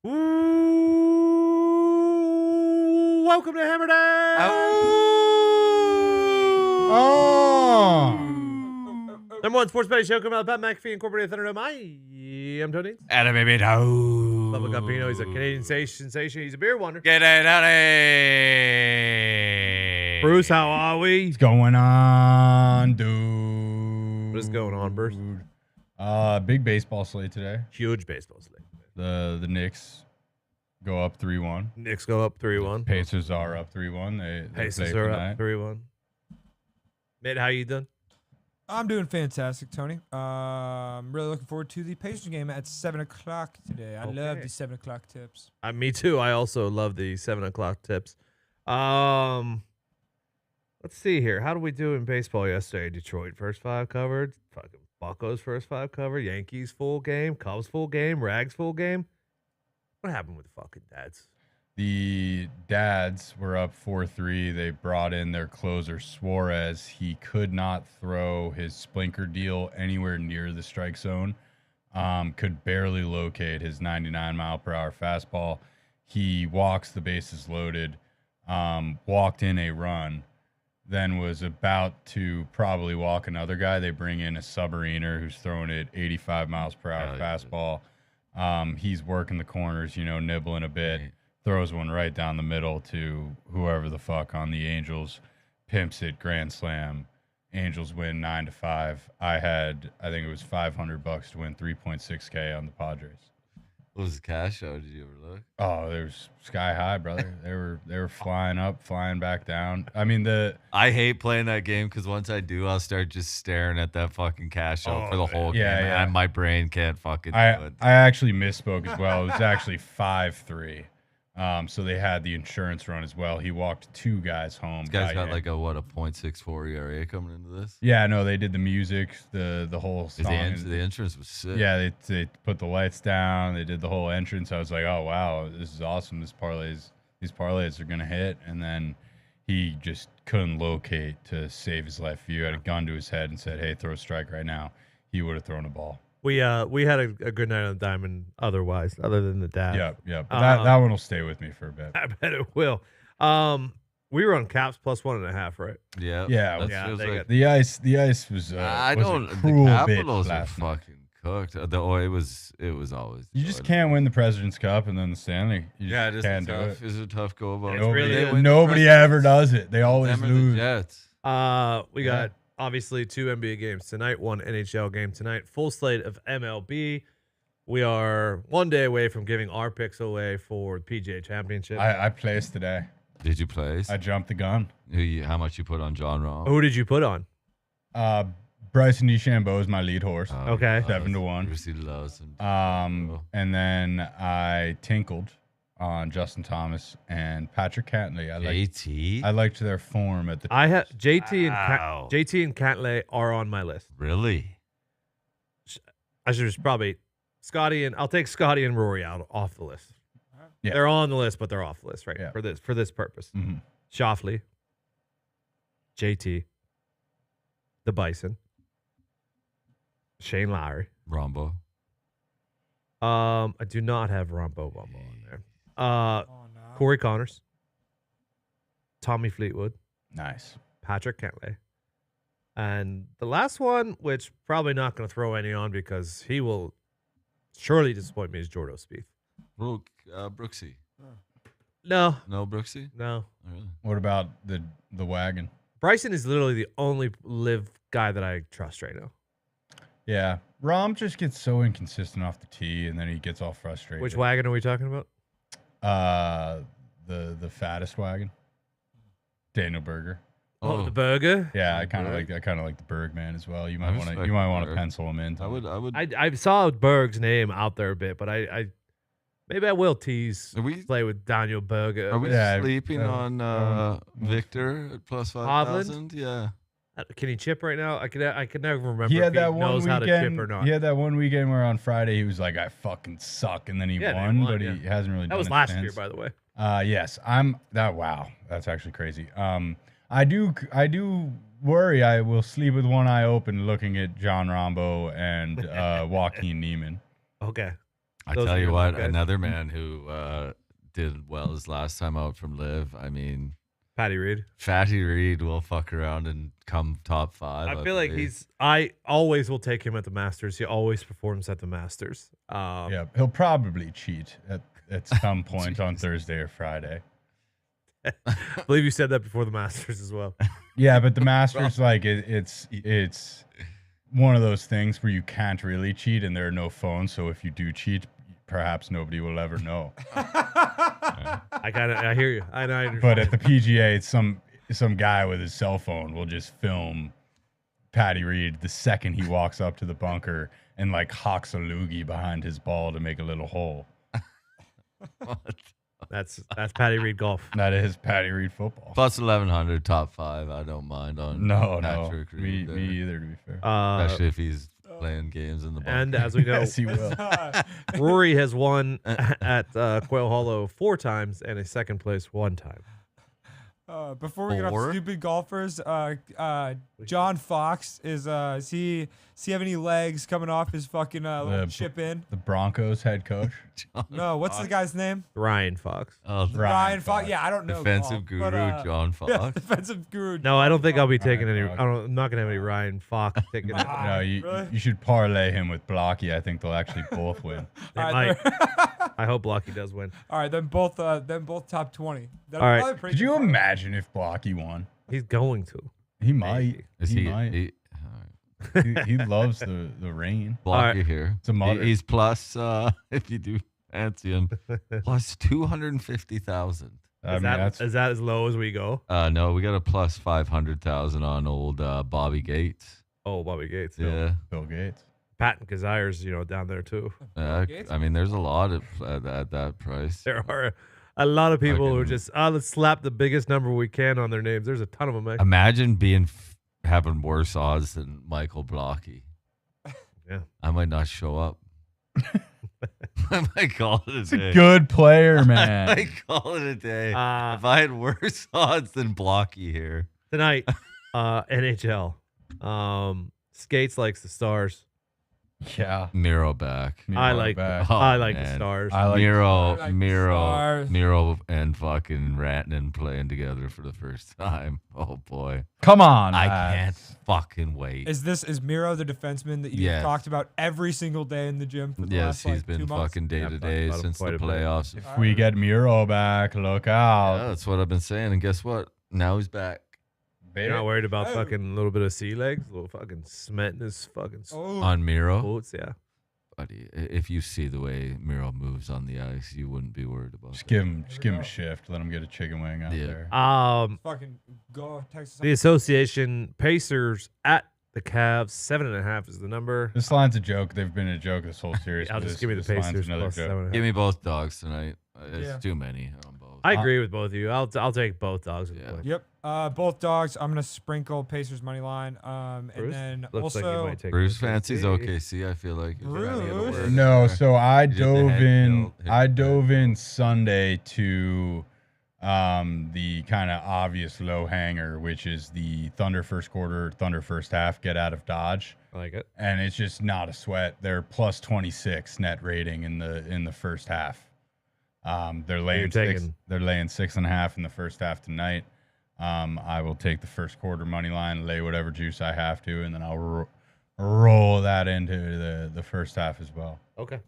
Ooh, welcome to Hammer Dahn. Oh. Number one sports betting show coming out of Pat McAfee Incorporated Thunderdome. I am Tony. Adam, baby, no. Bubba Gumpino. He's a Canadian sensation. He's a beer wonder. Get it out of Bruce, how are we? What's going on, dude? What is going on, Bruce? Big baseball slate today. Huge baseball slate. The Knicks go up 3-1. Knicks go up 3-1. Pacers are up 3-1. They Pacers play are tonight. up 3-1. Mitt, how you doing? I'm doing fantastic, Tony. I'm really looking forward to the Pacers game at 7 o'clock today. I love the 7 o'clock tips. Me too. I also love the 7 o'clock tips. Let's see here. How did we do in baseball yesterday? Detroit first five covered. Fucking Buccos first five covered. Yankees full game. Cubs full game. Rags full game. What happened with the fucking dads? The Dads were up 4-3. They brought in their closer, Suarez. He could not throw his splinker deal anywhere near the strike zone. Could barely locate his 99-mile-per-hour fastball. He walks the bases loaded, walked in a run, then was about to probably walk another guy. They bring in a submariner who's throwing it 85 miles per hour fastball. He's working the corners, nibbling a bit. Right. Throws one right down the middle to whoever the fuck on the Angels. Pimps it, grand slam. Angels win 9-5. I think it was $500 to win 3.6K on the Padres. What was the cash show? Did you ever look? Oh, they was sky high, brother. They were flying up, flying back down. I mean, I hate playing that game because once I do, I'll start just staring at that fucking cash show for the whole game. Yeah. And my brain can't fucking do I it. actually misspoke as well. It was actually 5-3. So they had the insurance run as well. He walked two guys home. This guy's got like a 0.64 ERA coming into this. Yeah, no, they did the music, the whole song. The entrance was sick. Yeah, they put the lights down. They did the whole entrance. I was like, oh wow, this is awesome. These parlays are gonna hit. And then he just couldn't locate to save his life. If you had a gun to his head and said, hey, throw a strike right now, he would have thrown a ball. We had a good night on the diamond. Other than the dad. Yeah. But that one will stay with me for a bit. I bet it will. We were on Caps plus 1.5, right? Yeah. Yeah, That yeah, feels they like, The ice was. I was don't. a The cruel bit Capitals are last night. fucking cooked. It was always. You just can't win the President's Cup and then the Stanley. You just it is can't do tough. it. It's a tough go about. It's it. really- They win the Nobody Presidents. ever does it. They always Them or the lose. Jets. We got obviously 2 NBA games tonight, 1 NHL game tonight, full slate of MLB. We are 1 day away from giving our picks away for the PGA Championship. I placed today. Did you place? I jumped the gun. How much you put on John Rahm? Who did you put on? Bryson DeChambeau is my lead horse. Okay. 7-1. Brucey loves him. And then I tinkled on Justin Thomas and Patrick Cantley. JT? I liked their form at the. I have JT Wow. and JT and Cantlay are on my list. Really? I should just probably I'll take Scotty and Rory out off the list. Yeah. They're on the list, but they're off the list, right? Yeah. For this purpose. Mhm. Shoffley, JT, the Bison, Shane Lowry. Rombo. I do not have Rombo Bumbo on there. Corey Connors, Tommy Fleetwood, Nice. Patrick Cantlay, and the last one, which probably not going to throw any on because he will surely disappoint me, is Jordo Spieth. Brooksy. No, No, Brooksy? no. Oh, really? What about the wagon? Bryson is literally the only live guy that I trust right now. Yeah, Rom just gets so inconsistent off the tee, and then he gets all frustrated. Which wagon are we talking about? The fattest wagon, Daniel Berger. Oh, the burger. Yeah, I Oh, kind of Berg. like the Berg man as well. You I might want respect to Berg. pencil him in. I would. I saw Berg's name out there a bit, but I maybe I will tease Are we play with Daniel Berger. Are we Yeah, sleeping on Victor at plus 5,000? Yeah. Can he chip right now? I could never remember He if had he that one knows how to weekend. chip or not. He had that one weekend where on Friday he was like, "I fucking suck," and then he Yeah, won, he won, but yeah. he hasn't really. That done was it last since. year, by the way. Yes, I'm that. Wow, that's actually crazy. I do worry I will sleep with one eye open looking at John Rombo and Joaquin Neiman. Okay. I Those tell are you your what, guys. another man who did well his last time out from Live. I mean, Patty Reed. Fatty Reed will fuck around and come top 5. I feel like I always will take him at the Masters. He always performs at the Masters. Yeah, he'll probably cheat at some point on Thursday or Friday. I believe you said that before the Masters as well. Yeah, but the Masters, like it's one of those things where you can't really cheat, and there are no phones. So if you do cheat, perhaps nobody will ever know. I hear you. I know. But at the PGA, it's some guy with his cell phone will just film Patty Reed the second he walks up to the bunker and like hawks a loogie behind his ball to make a little hole. That's Patty Reed golf. That is Patty Reed football. plus 1100 top 5. I don't mind on No, Patrick me Reed there. either, to be fair. Especially if he's playing games in the bunker. And as we know, Yes, he will. Rory has won at Quail Hollow 4 times and a second place 1 time. Before we get off 4? stupid golfers, John Fox is he have any legs coming off his fucking little chip in? The Broncos head coach. No, what's the guy's name? Ryan Fox. Oh, Ryan Fox. Yeah, I don't know. defensive golf, guru but, John Yeah, Fox. defensive guru. No, I don't think I'll be Ryan taking any. Fox. I'm not gonna have any Ryan Fox taking it. No, you Really? you should parlay him with Blocky. I think they'll actually both win. They All right, might. I hope Blocky does win. all right, then both top 20. That'll All right. probably pretty Could you good. imagine if Blocky won? He's going to. He might. Is he he? might. He He loves the rain. block you right. here. It's a mother. He's plus, if you do fancy him, plus 250,000. I mean, that's Is that as low as we go? No, we got a plus 500,000 on old Bobby Gates. Oh, Bobby Gates. Yeah. Bill Gates. Pat and Kazire's, down there too. Gates? I mean, there's a lot at that price. There are a lot of people who are Fucking- just, let's slap the biggest number we can on their names. There's a ton of them. Actually. Imagine having worse odds than Michael Blocky. Yeah. I might not show up. I might call it a He's day. a good player, I man. might call it a day. If Uh, I had worse odds than Blocky here. tonight, NHL. Skates likes the Stars. Yeah. Miro back. I like back. Oh, I like the man. Stars. I like Miro, I like the Miro, Stars. Miro, and fucking Rantanen playing together for the first time. Oh boy, Come on. I lads. can't fucking wait. Is Miro the defenseman that you've Yes. talked about every single day in the gym for the Yes, last he's been 2 months? fucking day Yeah, to I've day talked about him since the quite a bit. playoffs. If we get Miro back, look out. Yeah, that's what I've been saying. And guess what? Now he's back. You're not worried about Oh. fucking a little bit of sea legs, a little fucking cement in his fucking Oh, On Miro, boots. Yeah. buddy, if you see the way Miro moves on the ice, you wouldn't be worried about Just it. give him a shift. Let him get a chicken wing out Yeah. there. fucking go Texas. The association Pacers at the Cavs 7.5 is the number. This line's a joke. They've been a joke this whole series. I'll but just this- give me the this line's Pacers another plus joke. 7.5. Give me both dogs tonight. It's Yeah. too many on both. I agree with both of you. I'll take both dogs. At the Yeah. point. Yep. Both dogs. I'm gonna sprinkle Pacers money line. And Bruce? then Looks like you also might take Bruce OKC. fancies OKC. I feel like. Bruce? No, so I did the dove head in. tilt, hit I the dove head in Sunday to the kind of obvious low hanger, which is the Thunder first quarter, Thunder first half, get out of Dodge, I like it. and it's just not a sweat. They're plus 26 net rating in the first half. They're laying taking- they're laying 6.5 in the first half tonight. I will take the first quarter money line, lay whatever juice I have to, and then I'll roll that into the first half as well. Okay.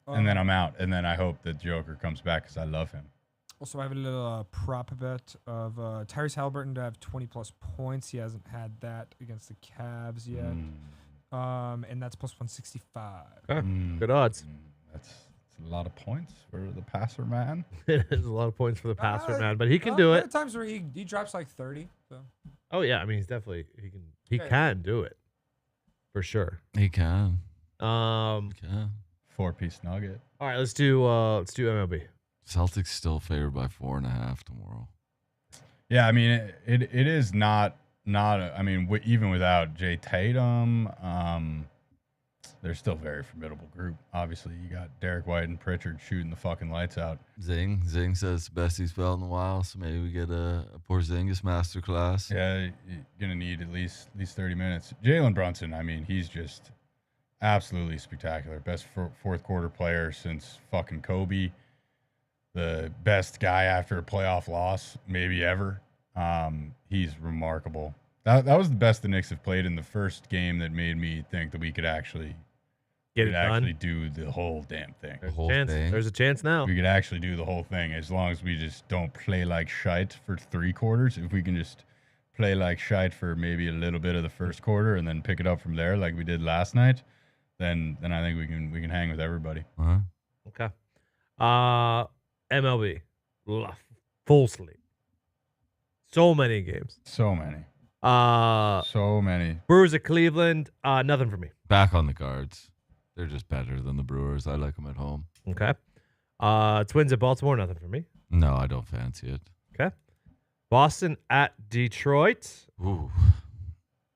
And then I'm out. And then I hope that Joker comes back because I love him. Also, I have a little prop bet of Tyrese Halliburton to have 20 plus points. He hasn't had that against the Cavs yet. And that's plus 165. Good odds. That's a lot of points for the passer man. There's a lot of points for the passer man, but he can do There it. are times where he drops like 30. So. Oh yeah, I mean he Yeah. can do it for sure. He can. All 4-piece nugget. right, let's do MLB. Celtics still favored by 4.5 tomorrow. Yeah, I mean, it is not. I mean, even without Jay Tatum, they're still a very formidable group. Obviously, you got Derek White and Pritchard shooting the fucking lights out. Zing says best he's felt in a while, so maybe we get a Porzingis masterclass. Yeah, you're gonna need at least 30 minutes. Jalen Brunson, I mean, he's just absolutely spectacular. Best fourth quarter player since fucking Kobe. The best guy after a playoff loss, maybe ever. He's remarkable. That was the best the Knicks have played in the first game that made me think that we could actually do the whole damn thing. There's whole a chance. thing. There's a chance now. We could actually do the whole thing as long as we just don't play like shite for 3 quarters. If we can just play like shite for maybe a little bit of the first quarter and then pick it up from there like we did last night, then I think we can hang with everybody. Uh-huh. Okay. MLB. Full slate. So many games. So many. Brewers at Cleveland. Nothing for me. Back on the Cards. They're just better than the Brewers. I like them at home. Okay. Twins at Baltimore. Nothing for me. No, I don't fancy it. Okay. Boston at Detroit. Ooh.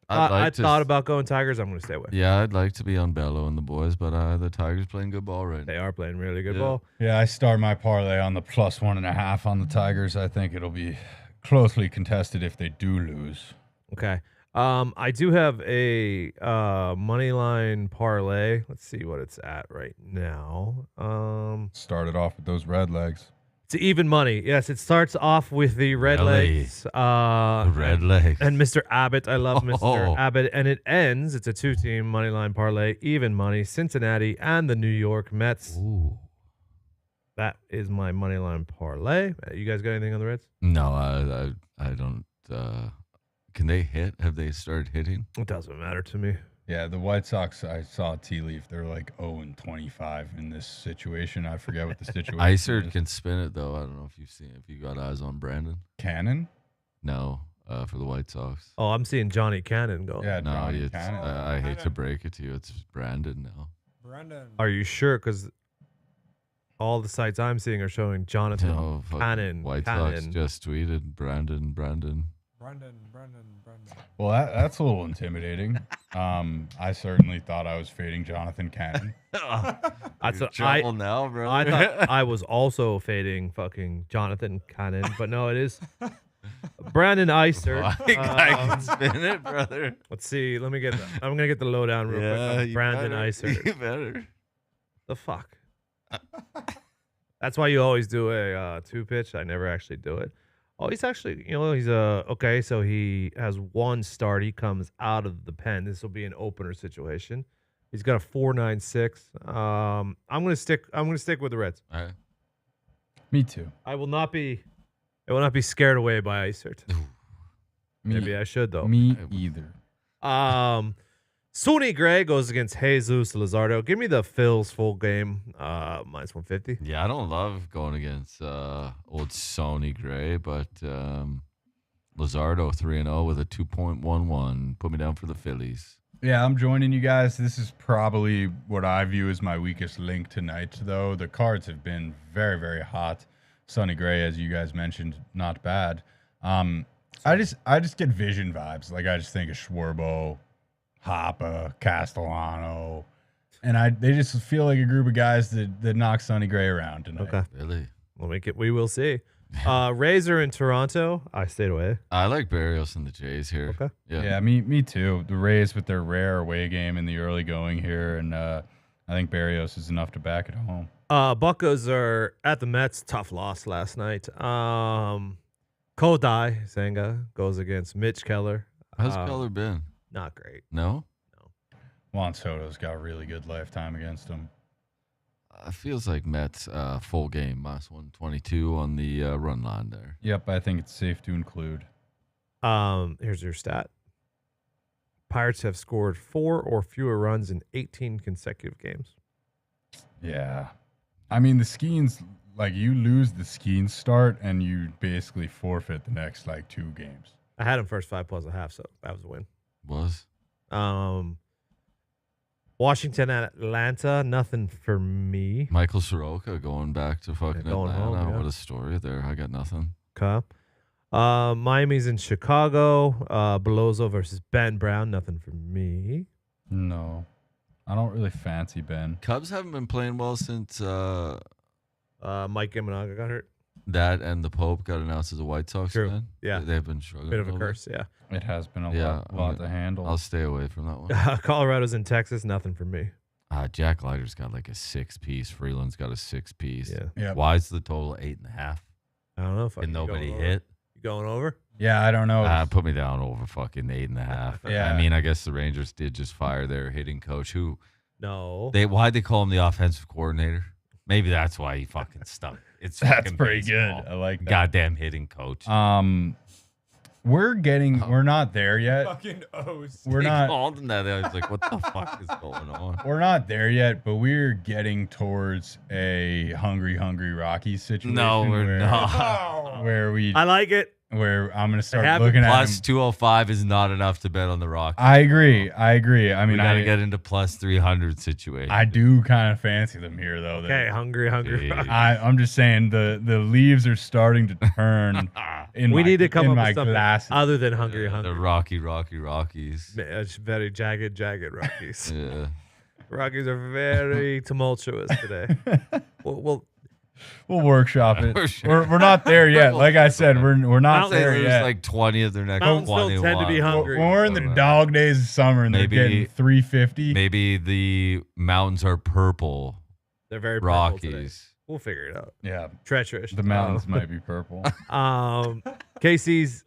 I thought about going Tigers. I'm going to stay away. Yeah, I'd like to be on Bello and the boys, but the Tigers playing good ball right now. They are playing really good Yeah. ball. Yeah, I start my parlay on the +1.5 on the Tigers. I think it'll be closely contested if they do lose. Okay. I do have a money line parlay. Let's see what it's at right now. Started off with those red legs. It's even money. Yes, it starts off with the red Really? legs. The red legs. And Mr. Abbott. I love Mr. Oh. Abbott. And it ends. It's a 2-team money line parlay. Even money. Cincinnati and the New York Mets. Ooh. That is my money line parlay. You guys got anything on the Reds? No, I don't. Can they hit? Have they started hitting? It doesn't matter to me. Yeah, the White Sox, I saw tea leaf. They're like 0-25 in this situation. I forget what the situation Isert is. can spin it though. I don't know if you've seen. If you got eyes on Brandon. Cannon? No, for the White Sox. Oh, I'm seeing Johnny Cannon go. Yeah, No, Johnny it's. Cannon. I hate to break it to you. It's Brandon now. Brandon. Are you sure? Because all the sites I'm seeing are showing Jonathan No, fucking Cannon. White Sox Cannon. just tweeted Brandon. Brandon. Well, that's a little intimidating. I certainly thought I was fading Jonathan Cannon. That's You're what I trouble now, bro. I thought I was also fading fucking Jonathan Cannon, but no, it is Brandon Iser. I can spin it, brother. Let's see. Let me get. I'm gonna get the lowdown real quick. On you Brandon better. Iser. You better. The fuck. That's why you always do a 2-pitch. I never actually do it. Oh, he's actually, he's okay. So he has one start. He comes out of the pen. This will be an opener situation. He's got a 4.96. I'm gonna stick with the Reds. All right. Me too. I will not be scared away by Isert. Maybe I should though. Me either. Sonny Gray goes against Jesus Luzardo. Give me the Phils full game, -150. Yeah, I don't love going against old Sonny Gray, but Luzardo 3-0 with a 2.11. Put me down for the Phillies. Yeah, I'm joining you guys. This is probably what I view as my weakest link tonight, though. The cards have been very, very hot. Sonny Gray, as you guys mentioned, not bad. I just get Vision vibes. Like, I just think of Schwarbo, Hoppa, Castellano, and they just feel like a group of guys that knock Sonny Gray around tonight. Okay, Really? we will see. Razor in Toronto. I stayed away. I like Barrios and the Jays here. Okay. Yeah, me too. The Rays with their rare away game in the early going here, and I think Barrios is enough to back it home. Buccos are at the Mets. Tough loss last night. Kodai Senga goes against Mitch Keller. How's Keller been? Not great. No? Juan Soto's got really good lifetime against him. It feels like Mets full game, -122 on the run line there. Yep, I think it's safe to include. Here's your stat. Pirates have scored 4 or fewer runs in 18 consecutive games. Yeah. I mean, the Skeens, like, you lose the Skeens start and you basically forfeit the next, 2 games. I had him first 5+1/2, so that was a win. Was? Washington at Atlanta, nothing for me. Michael Soroka going back to fucking going Atlanta. home, yeah. What a story there. I got nothing. Okay. Miami's in Chicago. Belozo versus Ben Brown, nothing for me. No. I don't really fancy Ben. Cubs haven't been playing well since Mike Imanaga got hurt. That and the Pope got announced as a White Sox True. fan. Yeah. They've been struggling. Bit of a little bit. curse, yeah. It has been a Yeah, lot to handle. I'll stay away from that one. Colorado's in Texas, nothing for me. Jack Leiter's got like a 6-piece. Freeland's got a 6-piece. Yeah. Yeah. Why is the total 8.5? I don't know if And nobody hit. You going over? Yeah, I don't know. Put me down over fucking 8.5. Yeah. I mean, I guess the Rangers did just fire their hitting coach. No. Why'd they call him the offensive coordinator? Maybe that's why he fucking stuck. It's That's fucking pretty baseball. good. I like that. Goddamn hitting coach. We're not there yet. Fucking O's. We're They not. called him that. I was like, what the fuck is going on? We're not there yet, but we're getting towards a hungry Rockies situation. No, we're where, not. Where I'm gonna start happened. looking at Plus him. 205 is not enough to bet on the Rockies. I agree. I We mean, got to get into plus 300 situation. I do kind of fancy them here, though. Okay, hungry. Yeah. I'm just saying the leaves are starting to turn. We need to come in up my with something glasses. other than hungry. The Rockies. It's very jagged Rockies. Yeah. Rockies are very tumultuous today. We'll workshop it. For sure. We're not there yet. Like I said, we're not I'll say there there's yet. like 20 of their next Mountains still 21. tend to be hungry. When we're in the dog days of summer and Maybe- they're getting 350. Maybe the mountains are purple. They're very purple today. Rockies. We'll figure it out. Yeah, Treacherous. the mountains might be purple. KC's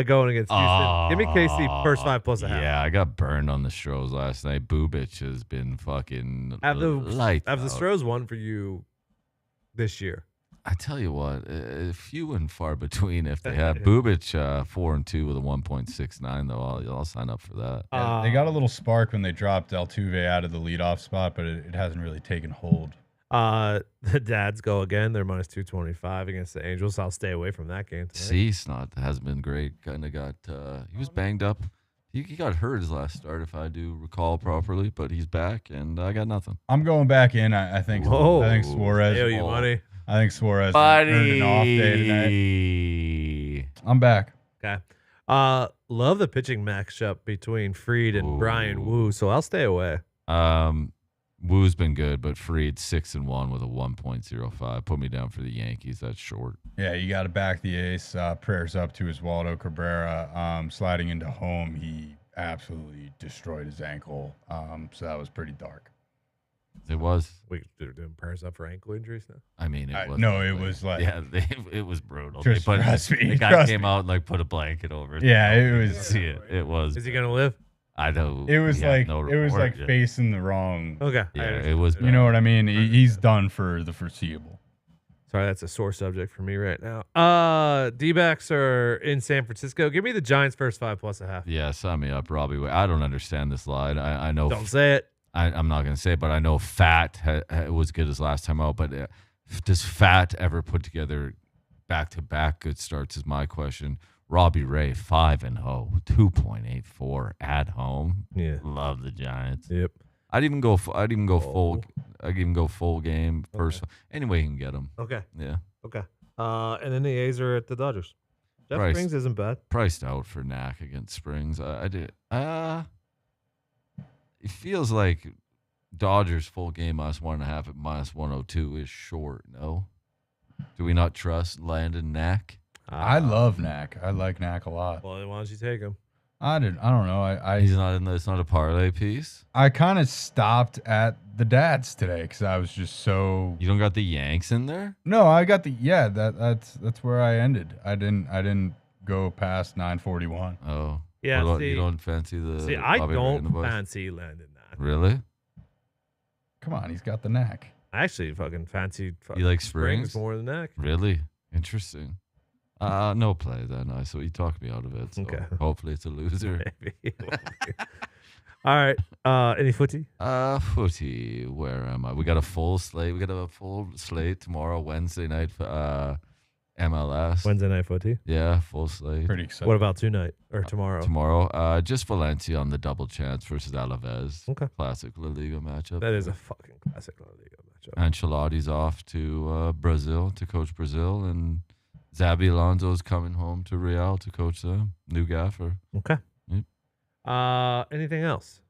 going against Houston. Give me KC first 5 plus a half. Yeah, I got burned on the Stros last night. Bubich has been fucking Have the light. Stros won for you this year? I tell you what, few and far between if they have. Bubich 4-2 with a 1.69 though. I'll sign up for that. Yeah, they got a little spark when they dropped Altuve out of the leadoff spot, but it hasn't really taken hold. The Dads go again. They're minus 225 against the Angels. I'll stay away from that game tonight. Cease hasn't been great. Kind of got he was banged up. He got hurt his last start, if I do recall properly, but he's back, and I got nothing. I'm going back in. I think. Whoa. I think Suarez. They owe you money. I think Suarez earned an off day tonight. I'm back. Okay. Love the pitching matchup between Fried and Brian Wu, so I'll stay away. Wu's been good, but Fried 6-1 with a 1.05. Put me down for the Yankees. That's short. Yeah, you got to back the ace. Prayers up to Oswaldo Cabrera. Sliding into home, he absolutely destroyed his ankle. So that was pretty dark. It was. We doing prayers up for ankle injuries now. I mean, it was. No, it was like. Yeah, it was brutal. Trust me, the guy trust came me. out and like put a blanket over it. Yeah, it was. See it. It was. Is he gonna live? I know. It was he had like no it was report like yet. facing the wrong. Okay. Yeah, it was. You know what I mean? He's done for the foreseeable. Sorry, that's a sore subject for me right now. D-backs are in San Francisco. Give me the Giants first 5 plus a half. Yeah, sign me up, Robbie. I don't understand this line. I know. Don't say it. I'm not going to say it, but I know Fat was good as last time out. But does Fat ever put together back-to-back good starts is my question. Robbie Ray, 5-0, 2.84 at home. Yeah. Love the Giants. Yep. I'd even go full. I'd even go full game first. Anyway, you can get them. Okay. Yeah. Okay. And then the A's are at the Dodgers. Jeff Price. Springs isn't bad. Priced out for Knack against Springs. I did. It feels like Dodgers full game -1.5 at -102 is short. No. Do we not trust Landon Knack? I love Knack. I like Knack a lot. Well, then why don't you take him? I don't know. He's not in the. It's not a parlay piece. I kind of stopped at the Dads today because I was just so. You don't got the Yanks in there. No, I got the that's where I ended. I didn't go past 941. Oh. Yeah, What about- see- you don't fancy the. See, I Bobby Ray in the don't Bucks? fancy Landon Knack. Really? Come on, he's got the Knack. I actually fucking fancy You like Springs? more than Knack. Really? Interesting. No play then. So you talked me out of it. So Okay. hopefully it's a loser. Maybe. All right. Any footy? Footy. Where am I? We got a full slate. We got a full slate tomorrow, Wednesday night. MLS. Wednesday night footy. Yeah, full slate. Pretty excited. What about tonight or tomorrow? Tomorrow, just Valencia on the double chance versus Alaves. Okay. Classic La Liga matchup. That is a fucking classic La Liga matchup. Ancelotti's off to Brazil to coach Brazil, and Xabi Alonso's coming home to Real to coach them. New gaffer. Okay. Yep. Anything else?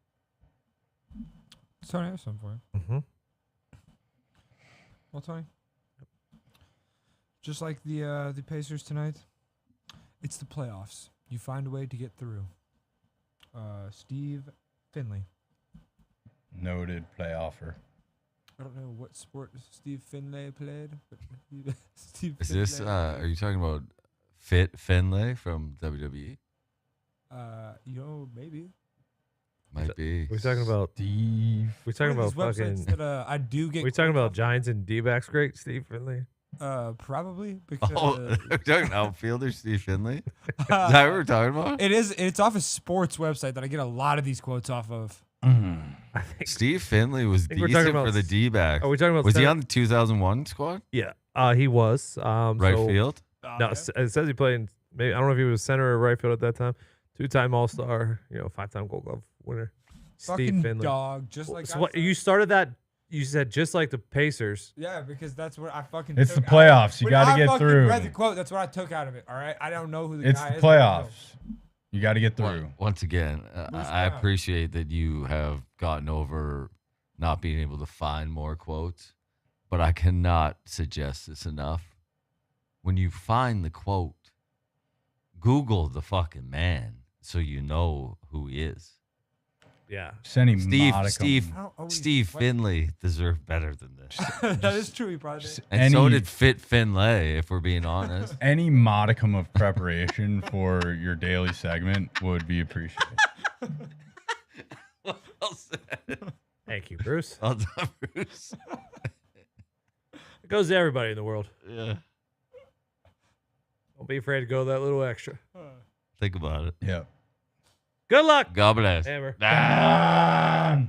Tony, I have something for you. Mm-hmm. Well, Tony, Just like the Pacers tonight, it's the playoffs. You find a way to get through. Steve Finley. Noted playoffer. I don't know what sport Steve Finlay played, but Steve Is this? Finlay. Are you talking about Fit Finlay from WWE? Maybe. Might be. We're talking about Steve. we're talking One about of these websites fucking. that I do get. We're talking quotes about off of. Giants and D-backs. Great, Steve Finley. Probably because Oh, we're talking outfielder Steve Finlay. Is that what we're talking about? it is. It's off a sports website that I get a lot of these quotes off of. I think. Steve Finley was think we're talking decent about for the D-backs. Are we talking about? Was he center- on the 2001 squad? Yeah, he was. Right so- field? No, Okay. it says he played. Maybe I don't know if he was center or right field at that time. 2-time All-Star. 5-time Gold Glove winner. Fucking Steve Finley. dog, just like So I what said. you started that? You said just like the Pacers. Yeah, because that's what I fucking. It's the took playoffs. You When gotta I get fucking through. Read the quote. That's what I took out of it. All right, I don't know who the It's guy the is. but I know. playoffs. You got to get through. Once again, Bruce I Brown. appreciate that you have gotten over not being able to find more quotes, but I cannot suggest this enough. When you find the quote, Google the fucking man so you know who he is. Yeah. Just any Steve modicum. I don't always Steve what- Finley deserved better than this. that is true. He probably did. And so Any- did Fit Finlay, if we're being honest. Any modicum of preparation for your daily segment would be appreciated. Well said. Thank you, Bruce. Well done, Bruce. It goes to everybody in the world. Yeah. Don't be afraid to go that little extra. Think about it. Yeah. Good luck, God bless. Hammer. Ah!